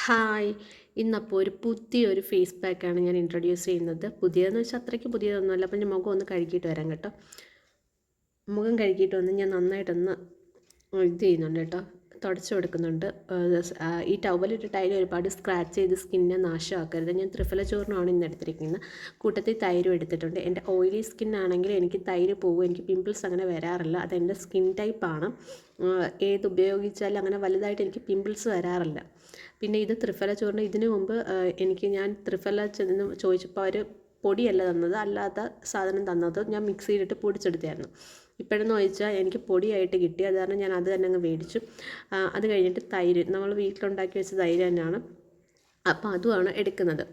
Hi, ഇന്നപ്പോൾ ഒരു പുതിയൊരു face പാക്കാണ് ഞാൻ ഇൻട്രൊഡ്യൂസ് ചെയ്യുന്നത്. പുതിയതെന്ന് വെച്ചാൽ അത്രയ്ക്ക് പുതിയതൊന്നുമല്ല. അപ്പം ഞാൻ മുഖം ഒന്ന് കഴുകിയിട്ട് വരാം കേട്ടോ. മുഖം കഴുകിയിട്ട് വന്ന് ഞാൻ നന്നായിട്ടൊന്ന് ഇത് ചെയ്യുന്നുണ്ട് കേട്ടോ, തുടച്ചു കൊടുക്കുന്നുണ്ട്. ഈ ടവലിട്ടിട്ട് അതിൽ ഒരുപാട് സ്ക്രാച്ച് ചെയ്ത് സ്കിന്നെ നാശമാക്കരുത്. ഞാൻ ത്രിഫല ചൂർണ്ണമാണ് ഇന്ന് എടുത്തിരിക്കുന്നത്. കൂട്ടത്തിൽ തൈരും എടുത്തിട്ടുണ്ട്. എൻ്റെ ഓയിലി സ്കിന്നാണെങ്കിൽ എനിക്ക് തൈര് പോകും, എനിക്ക് പിമ്പിൾസ് അങ്ങനെ വരാറില്ല. അതെൻ്റെ സ്കിൻ ടൈപ്പാണ്. ഏത് ഉപയോഗിച്ചാലും അങ്ങനെ വലുതായിട്ട് എനിക്ക് പിമ്പിൾസ് വരാറില്ല. പിന്നെ ഇത് ത്രിഫല ചൂർണ്ണം. ഇതിനു മുമ്പ് ഞാൻ ത്രിഫല ചെന്ന് ചോദിച്ചപ്പോൾ അവർ പൊടിയല്ല തന്നത്, അല്ലാത്ത സാധനം തന്നത്. ഞാൻ മിക്സിയിലിട്ട് പൊടിച്ചെടുത്തായിരുന്നു. ഇപ്പോഴെന്ന് ചോദിച്ചാൽ എനിക്ക് പൊടിയായിട്ട് കിട്ടി. അത് കാരണം ഞാൻ അത് തന്നെ അങ്ങ് മേടിച്ചു. അത് കഴിഞ്ഞിട്ട് തൈര്, നമ്മൾ വീട്ടിലുണ്ടാക്കി വെച്ച തൈര് തന്നെയാണ്. അപ്പോൾ അതുമാണ് എടുക്കുന്നത്.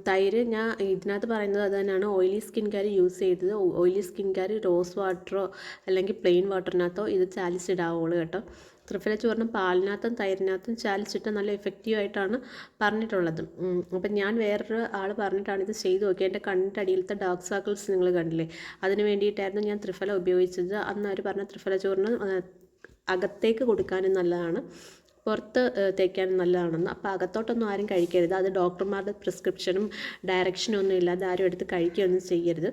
തൈര് ഞാൻ ഇതിനകത്ത് പറയുന്നത് അത് തന്നെയാണ്. ഓയിലി സ്കിൻകാർ യൂസ് ചെയ്തത്. ഓയിലി സ്കിൻകാർ റോസ് വാട്ടറോ അല്ലെങ്കിൽ പ്ലെയിൻ വാട്ടറിനകത്തോ ഇത് ചാലിച്ചിടാവുള്ളൂ കേട്ടോ. ത്രിഫല ചൂർണ്ണം പാലിനകത്തും തൈരിനകത്തും ചാലിച്ചിട്ട് നല്ല എഫക്റ്റീവായിട്ടാണ് പറഞ്ഞിട്ടുള്ളത്. അപ്പം ഞാൻ വേറൊരു ആൾ പറഞ്ഞിട്ടാണ് ഇത് ചെയ്ത് നോക്കിയത്. എൻ്റെ കണ്ണിൻ്റെ അടിയിലത്തെ ഡാർക്ക് സർക്കിൾസ് നിങ്ങൾ കണ്ടില്ലേ, അതിന് വേണ്ടിയിട്ടായിരുന്നു ഞാൻ ത്രിഫല ഉപയോഗിച്ചത്. അന്ന് അവർ പറഞ്ഞ ത്രിഫല ചൂർണ്ണം അകത്തേക്ക് കൊടുക്കാനും നല്ലതാണ്, പുറത്ത് തേക്കാനും നല്ലതാണെന്ന്. അപ്പോൾ അകത്തോട്ടൊന്നും ആരും കഴിക്കരുത്. അത് ഡോക്ടർമാരുടെ പ്രിസ്ക്രിപ്ഷനും ഡയറക്ഷനും ഒന്നും ഇല്ലാതെ ആരും എടുത്ത് കഴിക്കുകയൊന്നും ചെയ്യരുത്.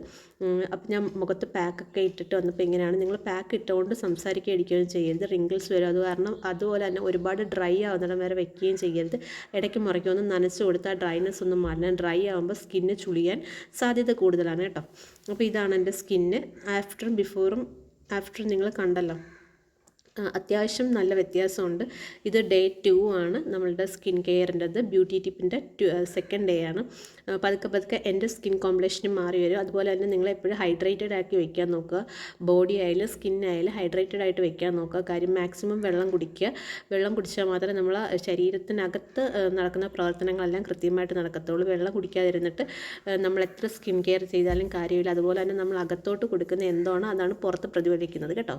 അപ്പോൾ ഞാൻ മുഖത്ത് പാക്കൊക്കെ ഇട്ടിട്ട് വന്നപ്പോൾ ഇങ്ങനെയാണ്. നിങ്ങൾ പാക്ക് ഇട്ടുകൊണ്ട് സംസാരിക്കുകയും ഇരിക്കുകയും ചെയ്യരുത്. റിങ്കിൾസ് വരും. അത് കാരണം അതുപോലെ തന്നെ ഒരുപാട് ഡ്രൈ ആവുന്നിടം വരെ വെക്കുകയും ചെയ്യരുത്. ഇടയ്ക്ക് മുറയ്ക്കൊന്ന് നനച്ച് കൊടുത്താൽ ഡ്രൈനെസ് ഒന്നും മാറില്ല. ഡ്രൈ ആകുമ്പോൾ സ്കിന്ന് ചുളിയാൻ സാധ്യത കൂടുതലാണ് കേട്ടോ. അപ്പോൾ ഇതാണ് എൻ്റെ സ്കിന്ന്. ആഫ്റ്ററും ബിഫോറും ആഫ്റ്ററും നിങ്ങൾ കണ്ടല്ലോ. അത്യാവശ്യം നല്ല വ്യത്യാസമുണ്ട്. ഇത് ഡേ 2 ആണ് നമ്മളുടെ സ്കിൻ കെയറിൻ്റെത്. ബ്യൂട്ടി ടിപ്പിൻ്റെ സെക്കൻഡ് ഡേ ആണ്. പതുക്കെ എൻ്റെ സ്കിൻ കോംപ്ലക്ഷനും മാറി വരും. അതുപോലെ തന്നെ നിങ്ങളെപ്പോഴും ഹൈഡ്രേറ്റഡ് ആക്കി വെക്കാൻ നോക്കുക. ബോഡി ആയാലും സ്കിന്നായാലും ഹൈഡ്രേറ്റഡ് ആയിട്ട് വെക്കാൻ നോക്കുക. കാര്യം മാക്സിമം വെള്ളം കുടിക്കുക. വെള്ളം കുടിച്ചാൽ മാത്രമേ നമ്മളെ ശരീരത്തിനകത്ത് നടക്കുന്ന പ്രവർത്തനങ്ങളെല്ലാം കൃത്യമായിട്ട് നടക്കത്തുള്ളൂ. വെള്ളം കുടിക്കാതിരുന്നിട്ട് നമ്മൾ എത്ര സ്കിൻ കെയർ ചെയ്താലും കാര്യമില്ല. അതുപോലെ തന്നെ നമ്മൾ അകത്തോട്ട് കൊടുക്കുന്ന എന്താണോ അതാണ് പുറത്ത് പ്രതിഫലിക്കുന്നത് കേട്ടോ.